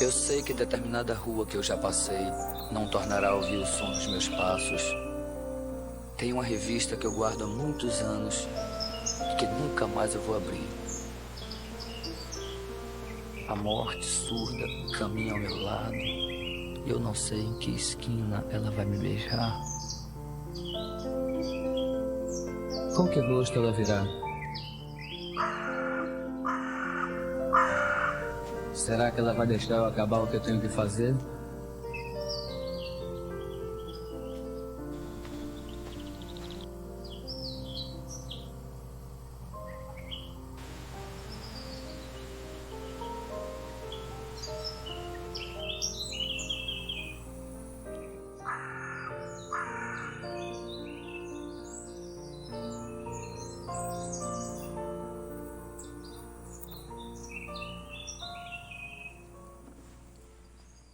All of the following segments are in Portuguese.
Eu sei que determinada rua que eu já passei não tornará a ouvir o som dos meus passos. Tem uma revista que eu guardo há muitos anos e que nunca mais eu vou abrir. A morte surda caminha ao meu lado e eu não sei em que esquina ela vai me beijar. Com que rosto ela virá? Será que ela vai deixar eu acabar o que eu tenho que fazer?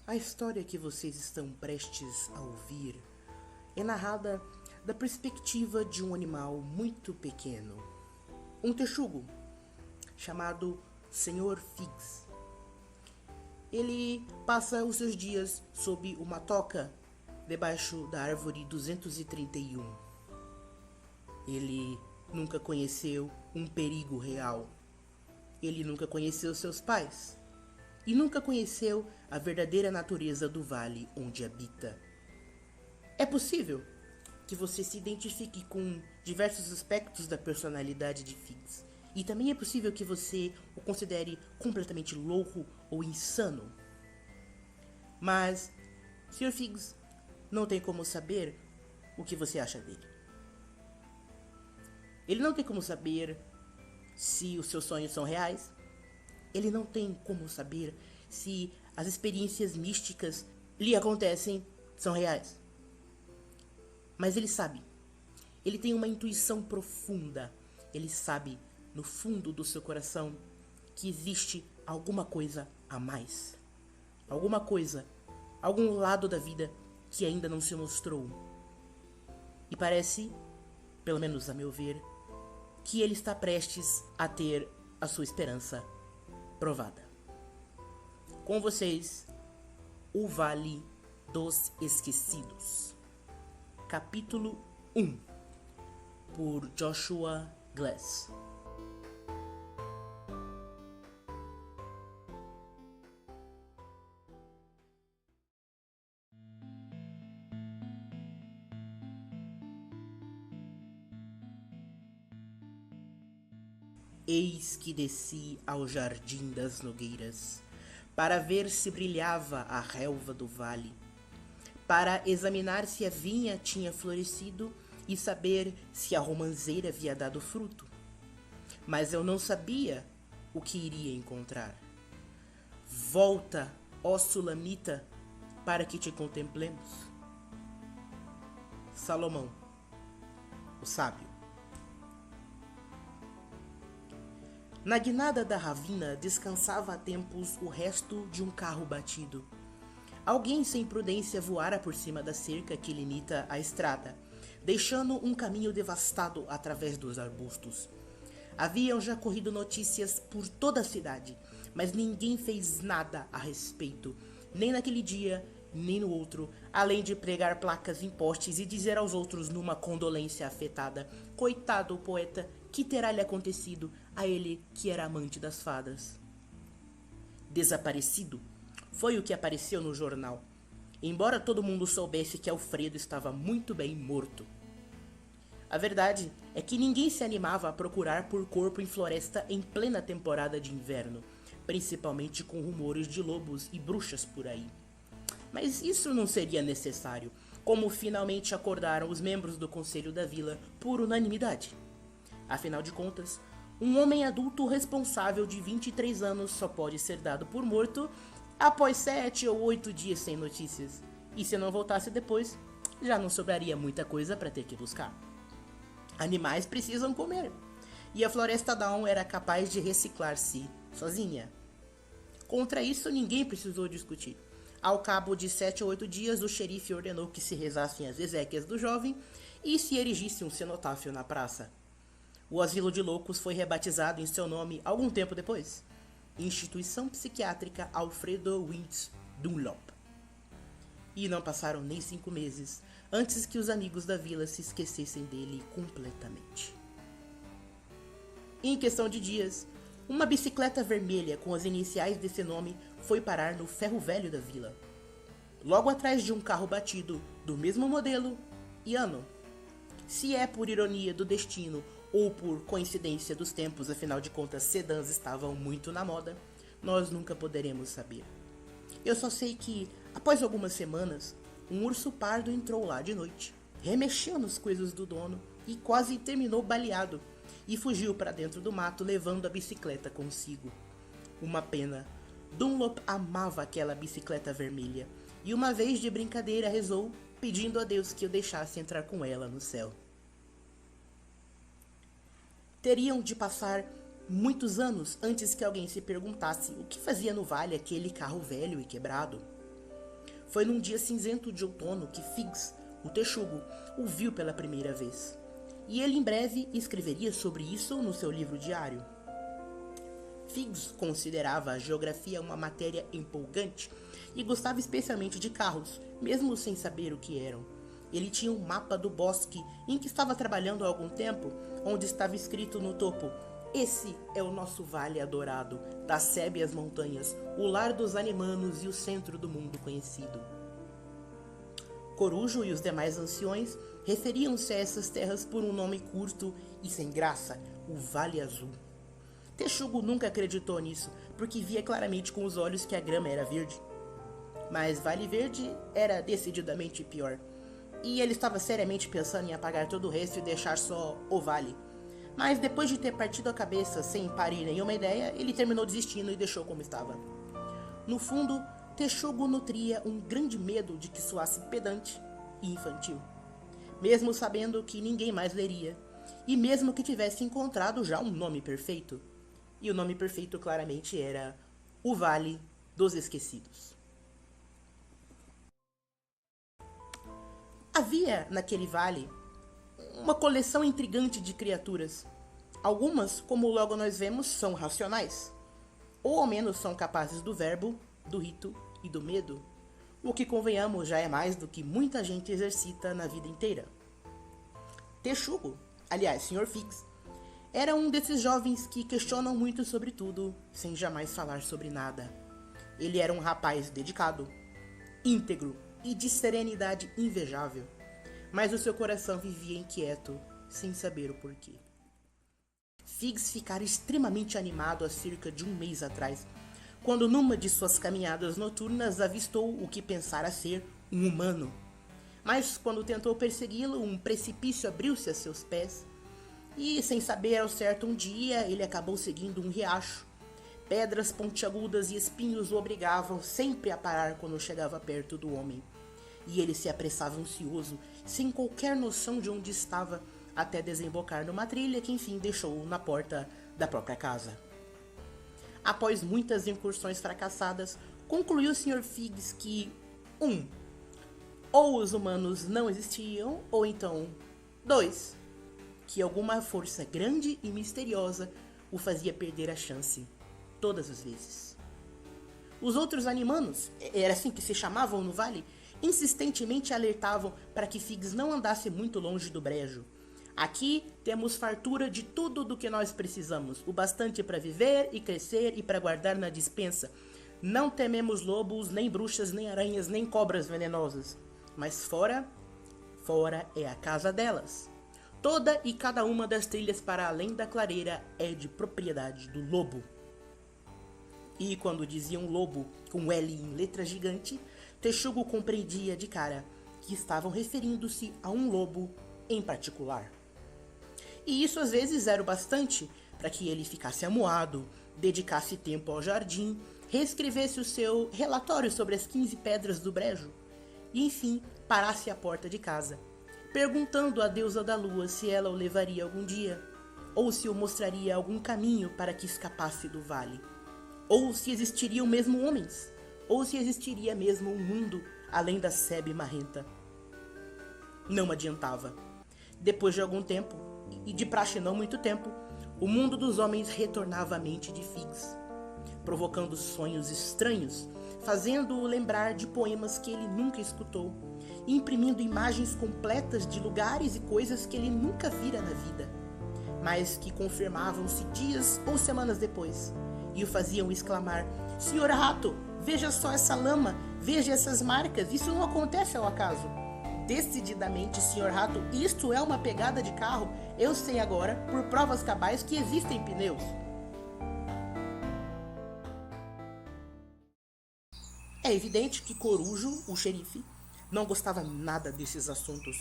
A história que vocês estão prestes a ouvir é narrada da perspectiva de um animal muito pequeno, um texugo chamado Sr. Figs. Ele passa os seus dias sob uma toca debaixo da árvore 231. Ele nunca conheceu um perigo real. Ele nunca conheceu seus pais. E nunca conheceu a verdadeira natureza do vale onde habita. É possível que você se identifique com diversos aspectos da personalidade de Figs. E também é possível que você o considere completamente louco ou insano. Mas Sr. Figs não tem como saber o que você acha dele. Ele não tem como saber se os seus sonhos são reais. Ele não tem como saber se as experiências místicas lhe acontecem são reais. Mas ele sabe. Ele tem uma intuição profunda. Ele sabe, no fundo do seu coração, que existe alguma coisa a mais. Alguma coisa, algum lado da vida que ainda não se mostrou. E parece, pelo menos a meu ver, que ele está prestes a ter a sua esperança provada. Com vocês, O Vale dos Esquecidos. Capítulo 1, por Joshua Glass. Eis que desci ao jardim das nogueiras, para ver se brilhava a relva do vale, para examinar se a vinha tinha florescido e saber se a romanceira havia dado fruto. Mas eu não sabia o que iria encontrar. Volta, ó Sulamita, para que te contemplemos. Salomão, o sábio. Na guinada da ravina descansava há tempos o resto de um carro batido. Alguém sem prudência voara por cima da cerca que limita a estrada, deixando um caminho devastado através dos arbustos. Haviam já corrido notícias por toda a cidade, mas ninguém fez nada a respeito, nem naquele dia, nem no outro, além de pregar placas em postes e dizer aos outros numa condolência afetada: coitado o poeta, que terá lhe acontecido a ele que era amante das fadas? Desaparecido foi o que apareceu no jornal, embora todo mundo soubesse que Alfredo estava muito bem morto. A verdade é que ninguém se animava a procurar por corpo em floresta em plena temporada de inverno, principalmente com rumores de lobos e bruxas por aí. Mas isso não seria necessário, como finalmente acordaram os membros do conselho da vila por unanimidade. Afinal de contas, um homem adulto responsável de 23 anos só pode ser dado por morto após 7 ou 8 dias sem notícias. E se não voltasse depois, já não sobraria muita coisa para ter que buscar. Animais precisam comer, e a Floresta Dawn era capaz de reciclar-se sozinha. Contra isso, ninguém precisou discutir. Ao cabo de 7 ou 8 dias, o xerife ordenou que se rezassem as exéquias do jovem e se erigisse um cenotáfio na praça. O asilo de loucos foi rebatizado em seu nome algum tempo depois. Instituição Psiquiátrica Alfredo Wintz Dunlop. E não passaram nem 5 meses antes que os amigos da vila se esquecessem dele completamente. Em questão de dias, uma bicicleta vermelha com as iniciais desse nome foi parar no ferro velho da vila, logo atrás de um carro batido do mesmo modelo e ano. Se é por ironia do destino ou por coincidência dos tempos, afinal de contas sedãs estavam muito na moda, nós nunca poderemos saber. Eu só sei que, após algumas semanas, um urso pardo entrou lá de noite, remexeu nas coisas do dono e quase terminou baleado, e fugiu para dentro do mato levando a bicicleta consigo. Uma pena. Dunlop amava aquela bicicleta vermelha, e uma vez de brincadeira rezou, pedindo a Deus que o deixasse entrar com ela no céu. Teriam de passar muitos anos antes que alguém se perguntasse o que fazia no vale aquele carro velho e quebrado. Foi num dia cinzento de outono que Figs, o texugo, o viu pela primeira vez. E ele em breve escreveria sobre isso no seu livro diário. Figs considerava a geografia uma matéria empolgante e gostava especialmente de carros, mesmo sem saber o que eram. Ele tinha um mapa do bosque em que estava trabalhando há algum tempo, onde estava escrito no topo: "Esse é o nosso vale adorado, das sébias montanhas, o lar dos animanos e o centro do mundo conhecido." Corujo e os demais anciões referiam-se a essas terras por um nome curto e sem graça: o Vale Azul. Texugo nunca acreditou nisso, porque via claramente com os olhos que a grama era verde. Mas Vale Verde era decididamente pior, e ele estava seriamente pensando em apagar todo o resto e deixar só o vale. Mas depois de ter partido a cabeça sem parir nenhuma ideia, ele terminou desistindo e deixou como estava. No fundo, Texugo nutria um grande medo de que soasse pedante e infantil, mesmo sabendo que ninguém mais leria, e mesmo que tivesse encontrado já um nome perfeito. E o nome perfeito claramente era o Vale dos Esquecidos. Havia, naquele vale, uma coleção intrigante de criaturas. Algumas, como logo nós vemos, são racionais, ou ao menos são capazes do verbo, do rito e do medo, o que, convenhamos, já é mais do que muita gente exercita na vida inteira. Texugo, aliás, Sr. Figs, era um desses jovens que questionam muito sobre tudo, sem jamais falar sobre nada. Ele era um rapaz dedicado, íntegro e de serenidade invejável, mas o seu coração vivia inquieto, sem saber o porquê. Figs ficara extremamente animado há cerca de um mês atrás, quando numa de suas caminhadas noturnas avistou o que pensara ser um humano. Mas quando tentou persegui-lo, um precipício abriu-se a seus pés, e sem saber ao certo um dia, ele acabou seguindo um riacho. Pedras pontiagudas e espinhos o obrigavam sempre a parar quando chegava perto do homem. E ele se apressava ansioso, sem qualquer noção de onde estava, até desembocar numa trilha que enfim deixou na porta da própria casa. Após muitas incursões fracassadas, concluiu o Sr. Figs que 1. Ou os humanos não existiam, ou então 2. Que alguma força grande e misteriosa o fazia perder a chance, todas as vezes. Os outros animanos, era assim que se chamavam no vale, insistentemente alertavam para que Figs não andasse muito longe do brejo. Aqui temos fartura de tudo do que nós precisamos, o bastante para viver e crescer e para guardar na despensa. Não tememos lobos, nem bruxas, nem aranhas, nem cobras venenosas. Mas fora é a casa delas. Toda e cada uma das trilhas para além da clareira é de propriedade do lobo. E quando diziam lobo com L em letra gigante, Texugo compreendia de cara que estavam referindo-se a um lobo em particular. E isso às vezes era o bastante para que ele ficasse amuado, dedicasse tempo ao jardim, reescrevesse o seu relatório sobre as 15 pedras do brejo e enfim parasse à porta de casa, perguntando à deusa da lua se ela o levaria algum dia, ou se o mostraria algum caminho para que escapasse do vale, ou se existiriam mesmo homens, ou se existiria mesmo um mundo além da sebe marrenta. Não adiantava. Depois de algum tempo, e de praxe não muito tempo, o mundo dos homens retornava à mente de Figs. provocando sonhos estranhos, fazendo-o lembrar de poemas que ele nunca escutou, e imprimindo imagens completas de lugares e coisas que ele nunca vira na vida, mas que confirmavam-se dias ou semanas depois, e o faziam exclamar: Senhor Rato, veja só essa lama, veja essas marcas, isso não acontece ao acaso. Decididamente, Senhor Rato, isto é uma pegada de carro, eu sei agora, por provas cabais, que existem pneus. É evidente que Corujo, o xerife, não gostava nada desses assuntos.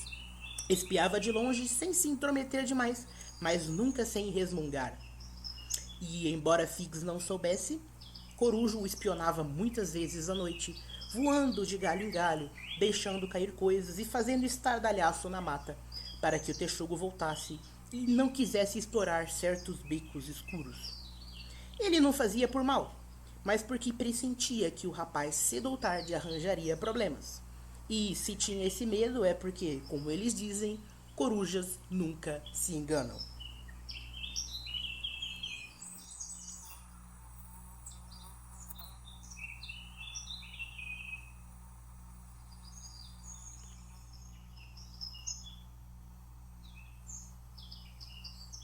Espiava de longe sem se intrometer demais, mas nunca sem resmungar. E, embora Fix não soubesse, Corujo o espionava muitas vezes à noite, voando de galho em galho, deixando cair coisas e fazendo estardalhaço na mata, para que o texugo voltasse e não quisesse explorar certos becos escuros. Ele não fazia por mal, mas porque pressentia que o rapaz cedo ou tarde arranjaria problemas. E se tinha esse medo é porque, como eles dizem, corujas nunca se enganam.